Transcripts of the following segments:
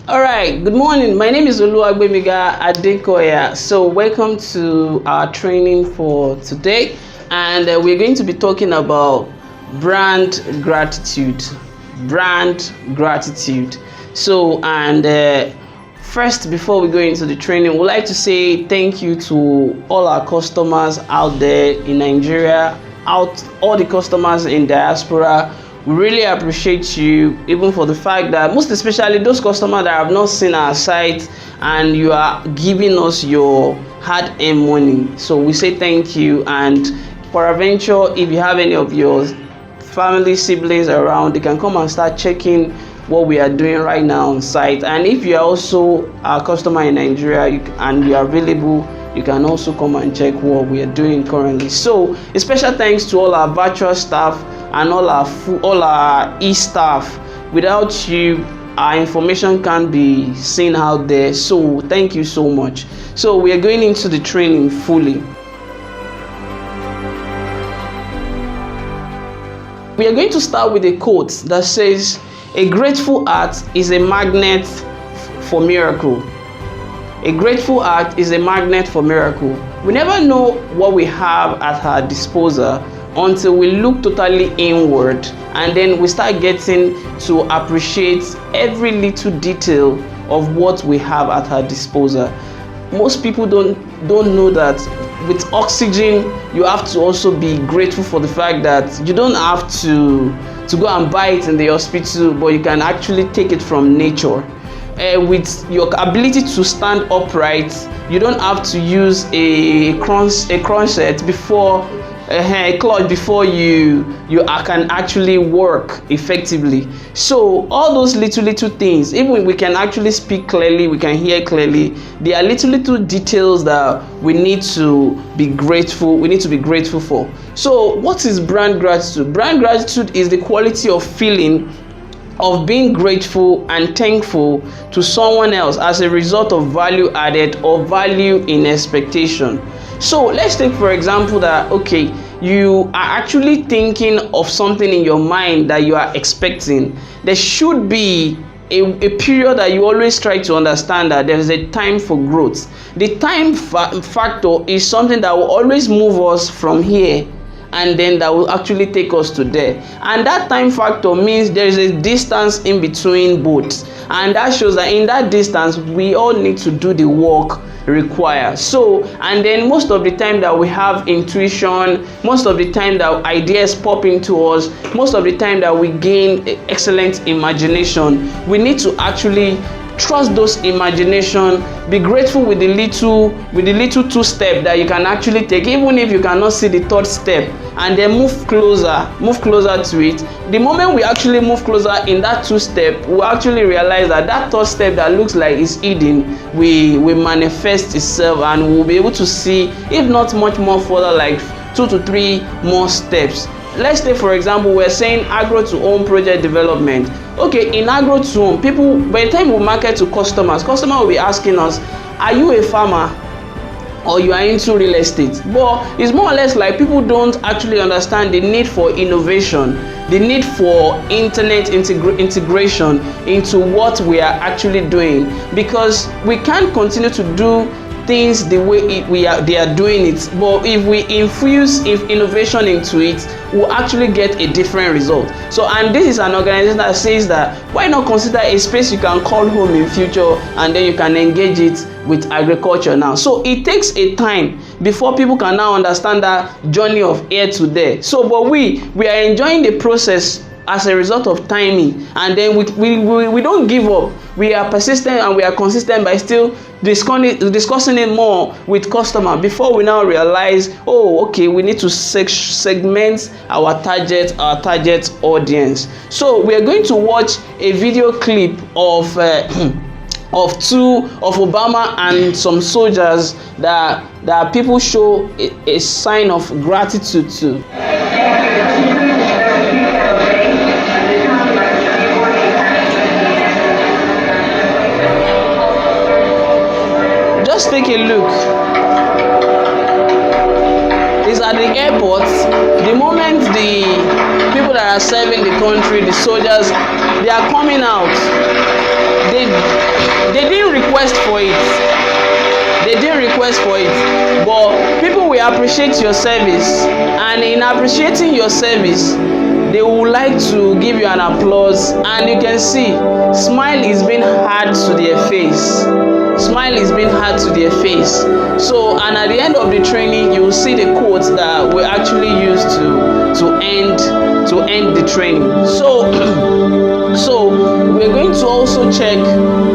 All right, good morning. My name is Oluwagbemiga Adekoya. So, welcome to our training for today, and we're going to be talking about brand gratitude. Brand gratitude. So, first, before we go into the training, we'd like to say thank you to all our customers out there in Nigeria, all the customers in diaspora. We really appreciate you, even for the fact that most especially those customers that have not seen our site and you are giving us your hard-earned money. So we say thank you, and for adventure, if you have any of your family siblings around, they can come and start checking what we are doing right now on site. And if you are also a customer in Nigeria and you are available, you can also come and check what we are doing currently. So a special thanks to all our virtual staff and all our e-staff. Without you, our information can't be seen out there. So thank you so much. So we are going into the training fully. We are going to start with a quote that says, "A grateful heart is a magnet for miracle." A grateful heart is a magnet for miracle. We never know what we have at our disposal until we look totally inward, and then we start getting to appreciate every little detail of what we have at our disposal. Most people don't know that with oxygen, you have to also be grateful for the fact that you don't have to go and buy it in the hospital, but you can actually take it from nature. With your ability to stand upright, you don't have to use a crunch before a clutch before you can actually work effectively. So all those little things, even we can actually speak clearly, we can hear clearly, there are little details that we need to be grateful for. So what is brand gratitude? Brand gratitude is the quality of feeling of being grateful and thankful to someone else as a result of value added or value in expectation. So let's take for example that, okay, you are actually thinking of something in your mind that you are expecting. There should be a period that you always try to understand that there is a time for growth. The time factor is something that will always move us from here, and then that will actually take us to there. And that time factor means there is a distance in between both, and that shows that in that distance we all need to do the work required. So, and then most of the time that we have intuition, most of the time that ideas pop into us, most of the time that we gain excellent imagination, we need to actually trust those imagination, be grateful with the little two step that you can actually take, even if you cannot see the third step, and then move closer to it. The moment we actually move closer in that two step, we actually realize that third step that looks like it's hidden will manifest itself, and we'll be able to see, if not much more further, like 2 to 3 more steps. Let's say for example we're saying agro to home project development. Okay, in agro to home, people, by the time we market to customers will be asking us, are you a farmer or you are into real estate? But it's more or less like people don't actually understand the need for innovation, the need for internet integration into what we are actually doing, because we can't continue to do things the way they are doing it. But if we infuse innovation into it, we'll actually get a different result. So, and this is an organization that says that why not consider a space you can call home in future, and then you can engage it with agriculture now. So it takes a time before people can now understand that journey of here to there. So but we are enjoying the process as a result of timing, and then we don't give up. We are persistent and we are consistent by still discussing it more with customer before we now realize, oh, okay, we need to segment our target audience. So we are going to watch a video clip of Obama and some soldiers that people show a sign of gratitude to. Just take a look. It's at the airport. The moment the people that are serving the country, the soldiers, they are coming out, request for it. They didn't request for it, but people will appreciate your service, and in appreciating your service, they would like to give you an applause. And you can see smile is being had to their face. Smile is being had to their face. So, and at the end of the training, you will see the quotes that we actually use to end the training. So we're going to also check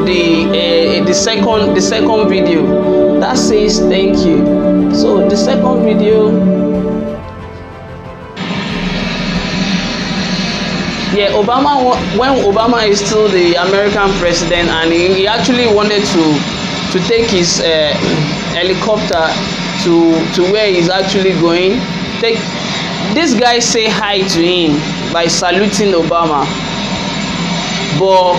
the second video that says thank you. So the second video, Obama, when Obama is still the American president, and he actually wanted to take his helicopter to where he's actually going. This guy say hi to him by saluting Obama, but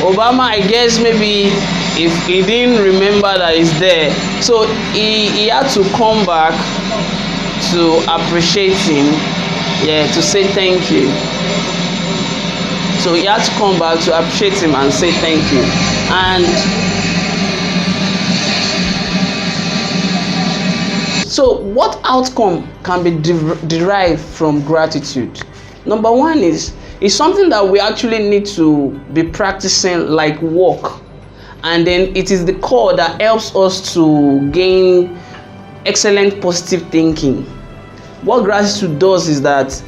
Obama, I guess maybe if he didn't remember that he's there, so he had to come back to appreciate him, to say thank you. So he had to come back to appreciate him and say thank you. And so what outcome can be derived from gratitude? Number one is something that we actually need to be practicing like work. And then it is the core that helps us to gain excellent positive thinking. What gratitude does is that,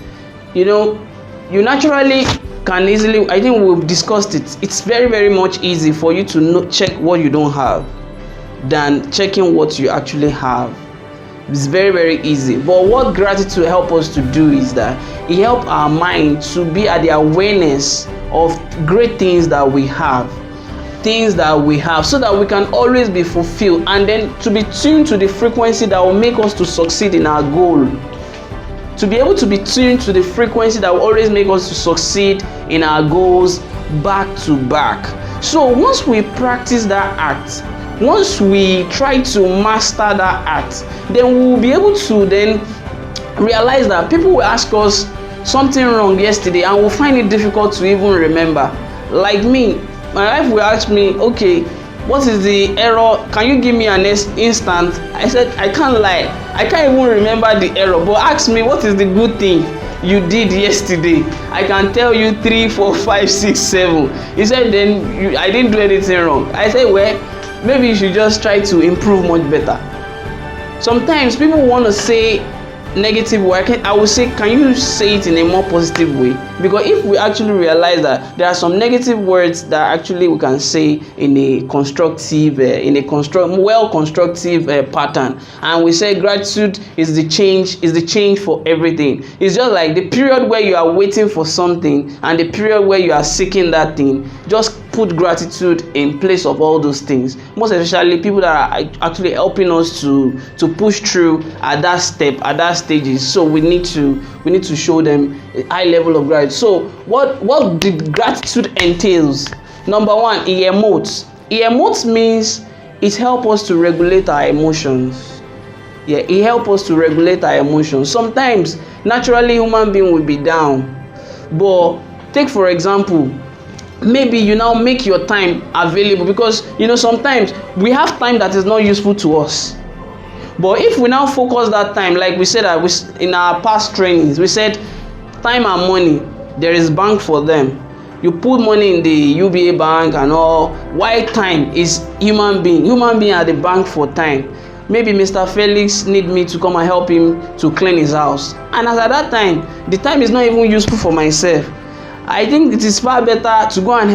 you naturally can easily, I think we've discussed it, it's very, very much easy for you to check what you don't have than checking what you actually have. It's very, very easy. But what gratitude helps us to do is that it helps our mind to be at the awareness of great things that we have, so that we can always be fulfilled, and then to be tuned to the frequency that will make us to succeed in our goal. To be able to be tuned to the frequency that will always make us to succeed in our goals back to back. So once we practice that act, once we try to master that act, then we will be able to then realize that people will ask us something wrong yesterday and we'll find it difficult to even remember. Like me, my wife will ask me, okay, what is the error? Can you give me an instant? I said, I can't lie, I can't even remember the error, but ask me what is the good thing you did yesterday. I can tell you 3, 4, 5, 6, 7. He said, then I didn't do anything wrong. I said, well, maybe you should just try to improve much better. Sometimes people want to say negative word. I will say, can you say it in a more positive way? Because if we actually realize that there are some negative words that actually we can say in a constructive, constructive pattern, and we say gratitude is the change for everything. It's just like the period where you are waiting for something and the period where you are seeking that thing. Just put gratitude in place of all those things. Most especially people that are actually helping us to push through at that step, at that stages. So we need to show them a high level of gratitude. So what the gratitude entails? Number one, it emotes. It emotes means it helps us to regulate our emotions. It helps us to regulate our emotions. Sometimes naturally human being will be down, but take for example, maybe you now make your time available, because sometimes we have time that is not useful to us. But if we now focus that time, like we said that in our past trainings, we said time and money, there is bank for them. You put money in the UBA bank and all. Why time is human being at the bank for time. Maybe Mr. Felix need me to come and help him to clean his house, and as at that time, the time is not even useful for myself. I think it is far better to go and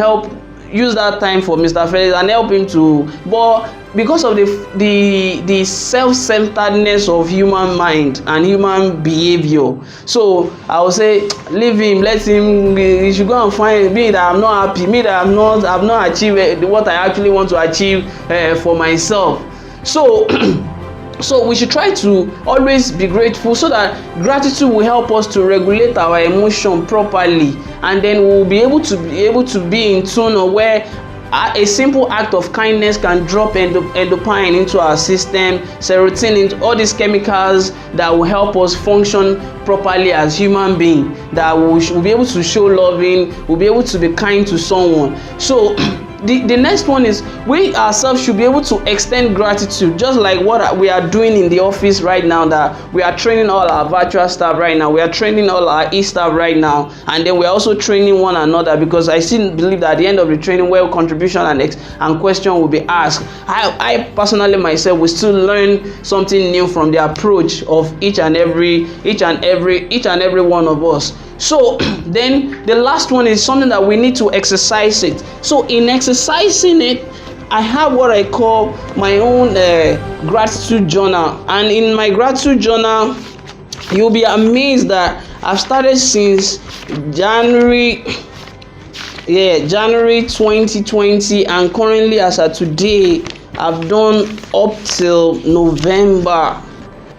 use that time for Mr. Felix and help him to, but because of the self-centeredness of human mind and human behavior, so I will say leave him, let him, he should go and find me that I'm not happy, me that I've not achieved what I actually want to achieve for myself. So we should try to always be grateful, so that gratitude will help us to regulate our emotion properly, and then we'll be able to be in tune, or where a simple act of kindness can drop endorphin into our system, serotonin, all these chemicals that will help us function properly as human beings, that we'll be able to show loving, we'll be able to be kind to someone. So the next one is we ourselves should be able to extend gratitude, just like what we are doing in the office right now, that we are training all our virtual staff right now, we are training all our e-staff right now, and then we are also training one another, because I still believe that at the end of the training, where contribution and question will be asked, I personally myself will still learn something new from the approach of each and every one of us. So then the last one is something that we need to exercise it. So in exercising it, I have what I call my own gratitude journal, and in my gratitude journal, you'll be amazed that I've started since January 2020, and currently as of today, I've done up till November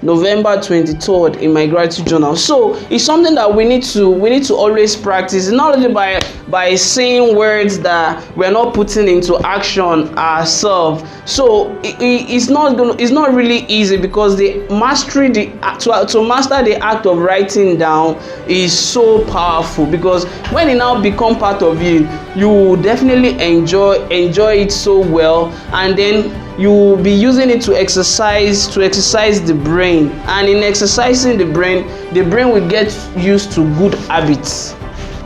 23rd in my gratitude journal. So it's something that we need to always practice, not only by saying words that we're not putting into action ourselves. So it's not really easy, because to master the act of writing down is so powerful, because when it now become part of you, you will definitely enjoy it so well, and then you will be using it to exercise the brain, and in exercising the brain will get used to good habits.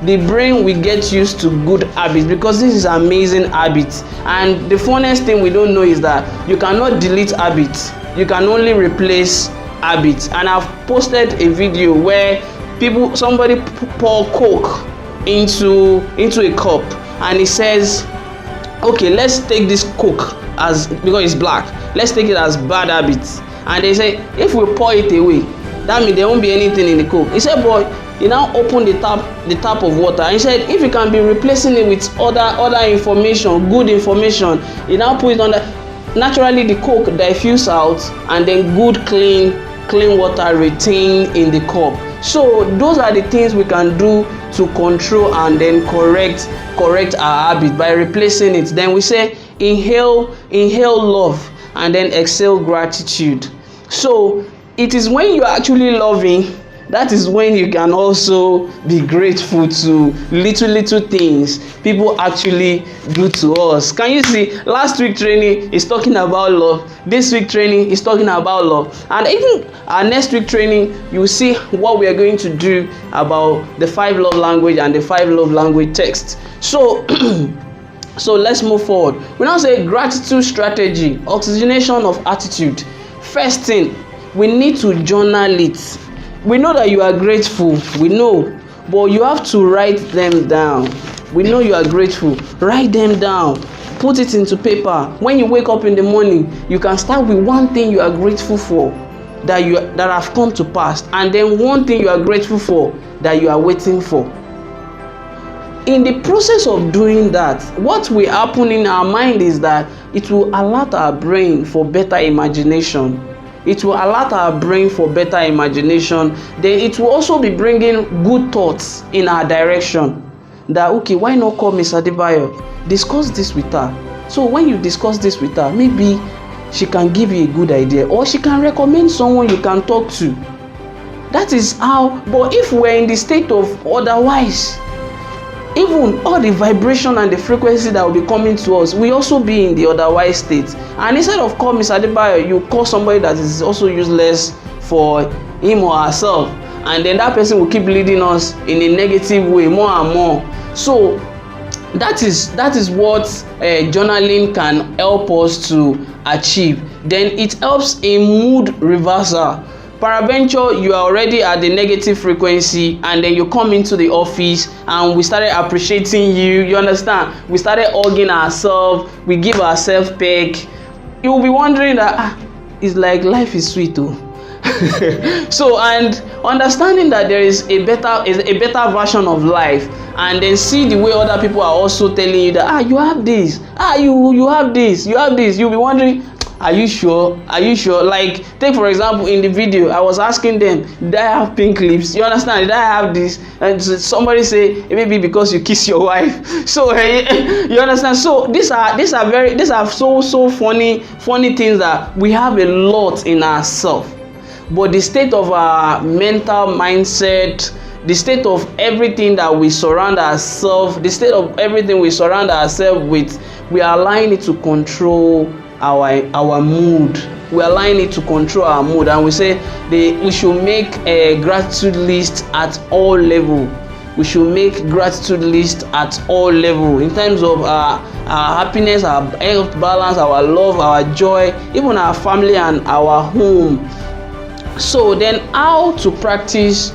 The brain will get used to good habits, because this is amazing habits. And the funniest thing we don't know is that you cannot delete habits, you can only replace habits. And I've posted a video where somebody pour Coke into a cup, and he says, okay, let's take this Coke because it's black, let's take it as bad habits. And they say, if we pour it away, that means there won't be anything in the Coke. He said, boy, he now opened the tap of water, and he said, if you can be replacing it with other information, good information, he now put it on the, naturally the Coke diffuse out, and then good clean water retain in the cup. So those are the things we can do to control and then correct our habit by replacing it. Then we say inhale love, and then exhale gratitude. So it is when you are actually loving, that is when you can also be grateful to little things people actually do to us. Can you see? Last week training is talking about love. This week training is talking about love. And even our next week training, you will see what we are going to do about the 5 love language and the 5 love language text. So so let's move forward. We now say gratitude strategy, oxygenation of attitude. First thing, we need to journal it. We know that you are grateful, we know, but you have to write them down. We know you are grateful, write them down, put it into paper. When you wake up in the morning, you can start with one thing you are grateful for that have come to pass, and then one thing you are grateful for that you are waiting for. In the process of doing that, what will happen in our mind is that it will alert our brain for better imagination. It will alert our brain for better imagination. Then it will also be bringing good thoughts in our direction. That, okay, why not call Miss Adebayo? Discuss this with her. So when you discuss this with her, maybe she can give you a good idea, or she can recommend someone you can talk to. That is how. But if we're in the state of otherwise, even all the vibration and the frequency that will be coming to us, we also be in the otherwise state. And instead of call Miss Adebayo, you call somebody that is also useless for him or herself, and then that person will keep leading us in a negative way more and more. So that is what journaling can help us to achieve. Then it helps in mood reversal. Peradventure, you are already at the negative frequency, and then you come into the office and we started appreciating you understand, we started hugging ourselves, we give ourselves peck. You will be wondering that it's like life is sweet too. So, and understanding that there is a better version of life, and then see the way other people are also telling you that you have this, you have this, you'll be wondering, are you sure? Like, take for example, in the video, I was asking them, did I have pink lips? You understand? Did I have this? And somebody say, maybe because you kiss your wife. So you understand? So these are so funny things that we have a lot in ourselves. But the state of our mental mindset, the state of everything that we surround ourselves, the state of everything we surround ourselves with, we are allowing it to control our mood. We are allowing it to control our mood, and we say we should make a gratitude list at all level. We should make gratitude list at all level in terms of our happiness, our health balance, our love, our joy, even our family and our home. So then, how to practice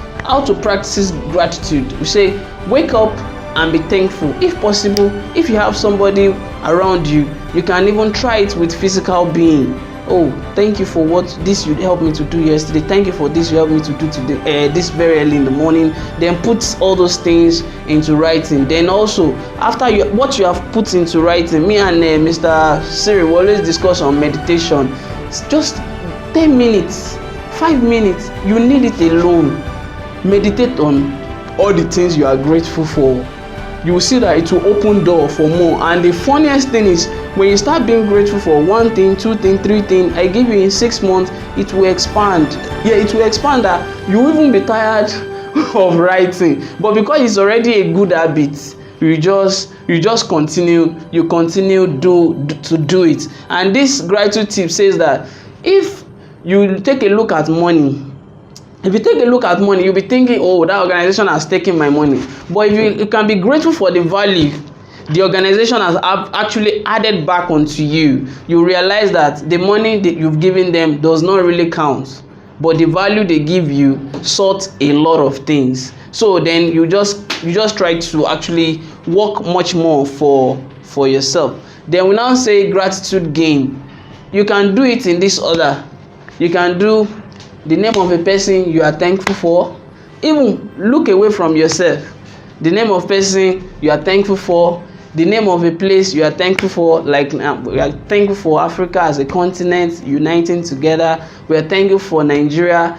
gratitude? We say wake up and be thankful. If possible, if you have somebody around you, you can even try it with physical being. Oh, thank you for what this you helped me to do yesterday. Thank you for this you helped me to do today, this very early in the morning. Then put all those things into writing. Then also, after what you have put into writing, me and Mr. Siri will always discuss on meditation. It's just 10 minutes, 5 minutes. You need it alone. Meditate on all the things you are grateful for. You will see that it will open door for more. And the funniest thing is, when you start being grateful for one thing, two things, three things, I give you in 6 months, it will expand. Yeah, it will expand that you will even be tired of writing. But because it's already a good habit, you just continue to do it. And this gratitude tip says that if you take a look at money, you'll be thinking, oh, that organization has taken my money. But if you can be grateful for the value the organization has actually added back onto you, you realize that the money that you've given them does not really count, but the value they give you sorts a lot of things. So then you just try to actually work much more for yourself. Then we now say gratitude game. You can do it in this order. You can do the name of a person you are thankful for. Even look away from yourself. The name of person you are thankful for. The name of a place you are thankful for. Like we are thankful for Africa as a continent uniting together. We are thankful for Nigeria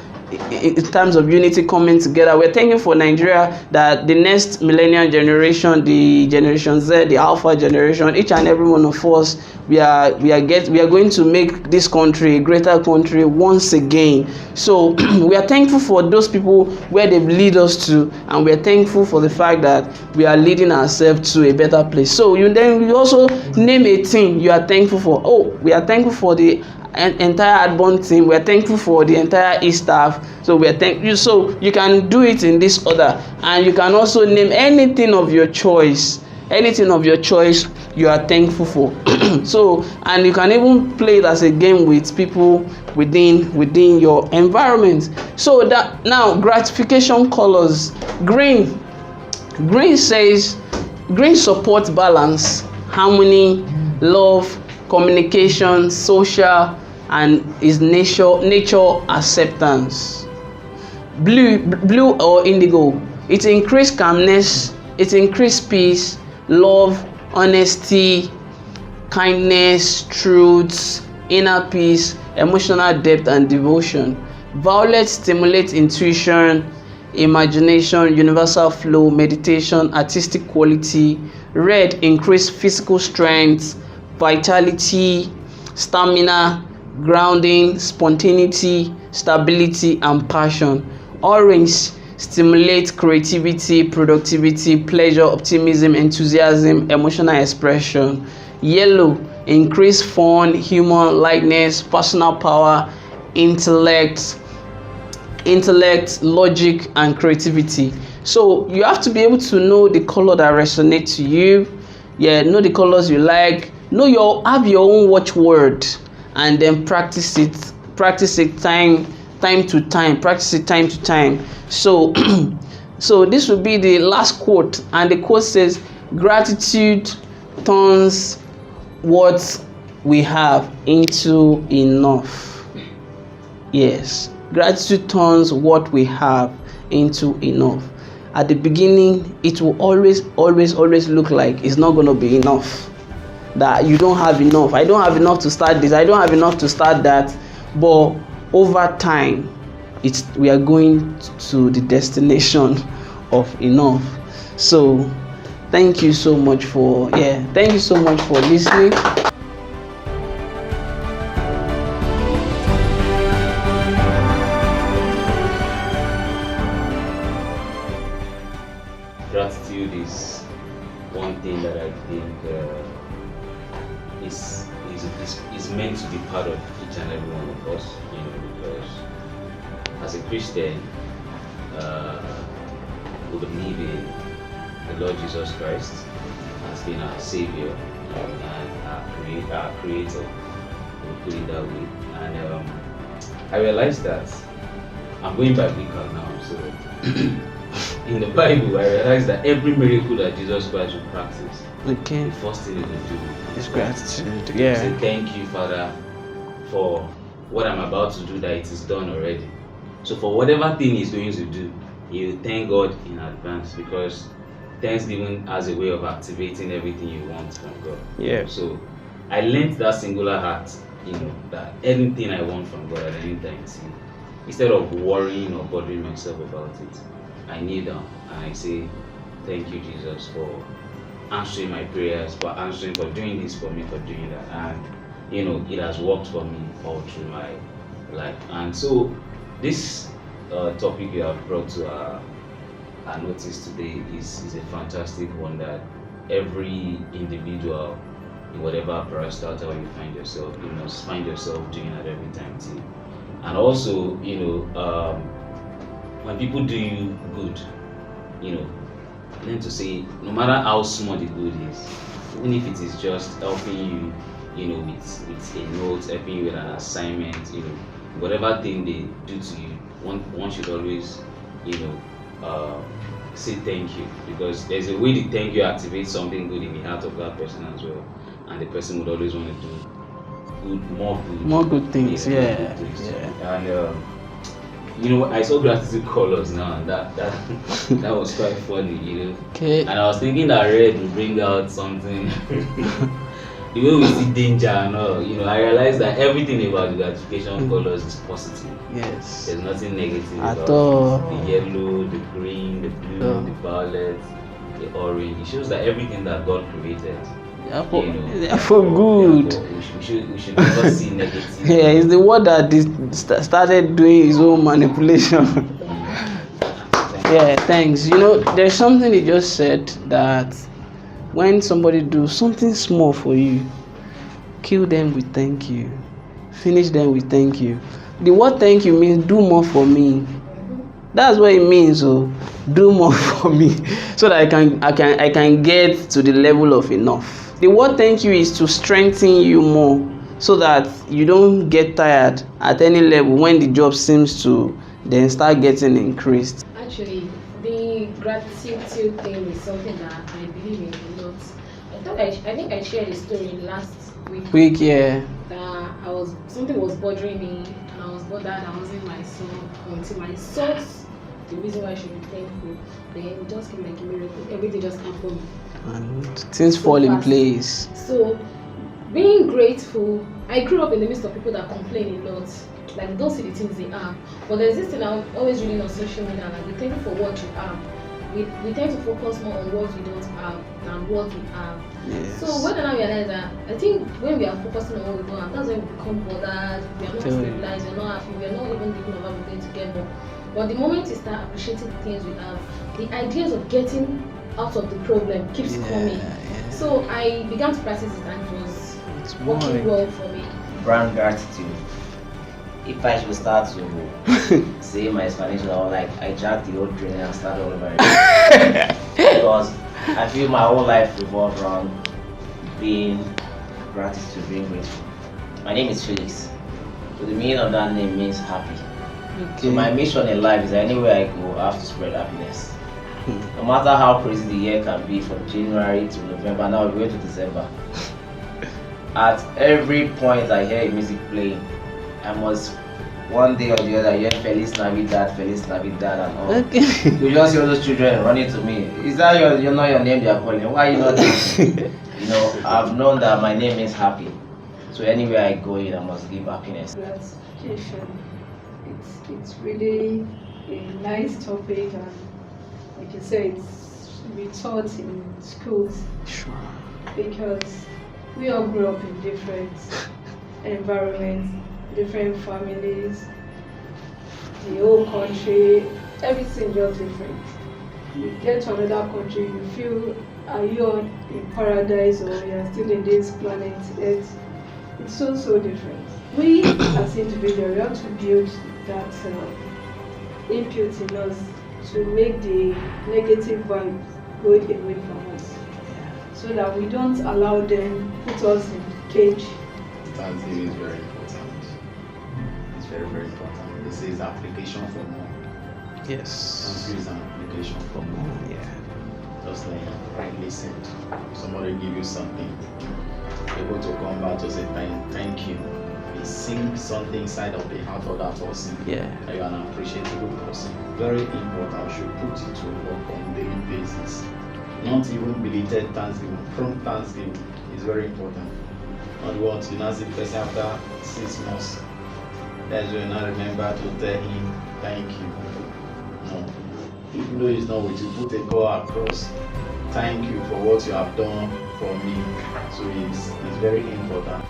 in terms of unity coming together. We are thankful for Nigeria that the next millennial generation, the Generation Z, the Alpha generation, each and every one of us, we are going to make this country a greater country once again. So we are thankful for those people where they've lead us to, and we are thankful for the fact that we are leading ourselves to a better place. So you also name a thing you are thankful for. Oh, we are thankful for the entire Adbond team. We are thankful for the entire E staff. So we are thankful. So you can do it in this order, and you can also name anything of your choice. Anything of your choice you are thankful for. So, and you can even play it as a game with people within your environment. So that now gratification colors. Green says green supports balance, harmony, love, communication, social, and is nature acceptance. Blue or indigo, it increase calmness, it increase peace, love, honesty, kindness, truth, inner peace, emotional depth, and devotion. Violet stimulates intuition, imagination, universal flow, meditation, artistic quality. Red increase physical strength, vitality, stamina, grounding, spontaneity, stability, and passion. Orange stimulate creativity, productivity, pleasure, optimism, enthusiasm, emotional expression. Yellow increase fun, humor, lightness, personal power, intellect, logic, and creativity. So you have to be able to know the color that resonates to you. Yeah, know the colors you like. Have your own watchword, and then practice it time to time. Practice it time to time. So so this will be the last quote, and the quote says, gratitude turns what we have into enough. Yes, gratitude turns what we have into enough. At the beginning, it will always look like it's not going to be enough, that you don't have enough. I don't have enough to start this, I don't have enough to start that. But over time, we are going to the destination of enough. So thank you so much for listening. thing that I think is meant to be part of each and every one of us, because as a Christian, we believe in the Lord Jesus Christ as being our Savior and our Creator, we'll put it that way. And I realized that I'm going biblical now, so in the Bible, I realized that every miracle that Jesus Christ would practice, the first thing he would do is gratitude. Yeah. Say, thank you, Father, for what I'm about to do, that it is done already. So for whatever thing he's going to do, you thank God in advance, because Thanksgiving has a way of activating everything you want from God. Yeah. So I learned that singular heart, that anything I want from God at any time, instead of worrying or bothering myself about it, I kneel down and I say, thank you, Jesus, for answering my prayers, for doing this for me, for doing that. And it has worked for me all through my life. And so this topic you have brought to our notice today is a fantastic one that every individual, in whatever peristal tower you find yourself, you must find yourself doing at every time too. And also, when people do you good, learn to say, no matter how small the good is, even if it is just helping you, with a note, helping you with an assignment, whatever thing they do to you, one should always, say thank you, because there's a way the thank you activates something good in the heart of that person as well, and the person would always want to do more good things. Yeah. And I saw gratitude colors now, and that was quite funny, Okay. And I was thinking that red would bring out something. The way we see danger and all, I realized that everything about the gratification colors is positive. Yes. There's nothing negative At about all. it. The yellow, the green, the blue, the violet, the orange. It shows that everything that God created, they are for good. We should never see negative. Yeah, it's the word that started doing his own manipulation. Yeah, thanks. There's something he just said, that when somebody do something small for you, kill them with thank you, finish them with thank you. The word thank you means do more for me. That's what it means. So do more for me, so that I can get to the level of enough. The word thank you is to strengthen you more, so that you don't get tired at any level when the job seems to then start getting increased. Actually, the gratitude thing is something that I believe in a lot. I think I shared a story last week. Yeah. That something was bothering me, and I was bothered. I wasn't myself until I sought the reason why I should be thankful. Then it just came like a miracle. Everything just happened. And things fall in place. So, being grateful, I grew up in the midst of people that complain a lot. Like, don't see the things they have. But there's this thing I'm always reading on social media, like, be thankful for what you have. We tend to focus more on what we don't have than what we have. Yes. So when I realize that, I think when we are focusing on what we don't have, that's when we become bothered, we are not stabilized, we are not happy, we are not even thinking of how we're going to get more. But the moment you start appreciating the things we have, the ideas of getting out of the problem keeps coming. Yeah. So I began to practice it, and it was working well for me. Brand gratitude. If I should start to say my explanation, I jacked the old train and started all over again. Because I feel my whole life revolves around being gratitude, being grateful. My name is Felix. So the meaning of that name means happy. Okay. So my mission in life is that anywhere I go, I have to spread happiness. No matter how crazy the year can be, from January to November, now we're going to December. At every point I hear music playing, I must one day or the other hear Feliz Navidad, and all. Okay. You just hear those children running to me. Is that your name they are calling? Why are you not dancing? I've known that my name means happy. So anywhere I go in, I must give happiness. Gratification. It's really a nice topic, and like you said, we taught in schools. Sure. Because we all grew up in different environments, different families, the whole country, everything just different. You get to another country, you feel are you in paradise or you are still in this planet Earth? It's so different. We as individuals, we have to build that input in us to make the negative vibe go away from us, so that we don't allow them put us in the cage. Thanksgiving is very important. It's very important. This is application for more. Yes. Thanksgiving is an application for more. Yeah. Just like rightly said, somebody give you something, able to come back to say thank you. It sings something inside of the heart of that person. Yeah. That you are an appreciable person. Very important. We should put it to work on a daily basis. Not even belated Thanksgiving. From Thanksgiving is very important. Not what you now see the person after 6 months. That's when you now remember to tell him thank you. No. Even though it's not with you, put a call across. Thank you for what you have done for me. So it's very important.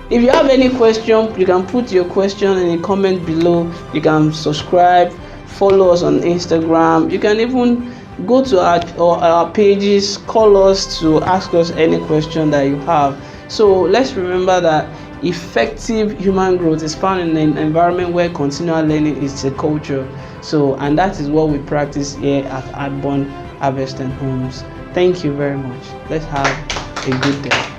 If you have any question, you can put your question in the comment below. You can subscribe, follow us on Instagram. You can even go to our pages, call us to ask us any question that you have. So let's remember that effective human growth is found in an environment where continual learning is a culture. So, and that is what we practice here at Adbond Harvest and Homes. Thank you very much. Let's have a good day.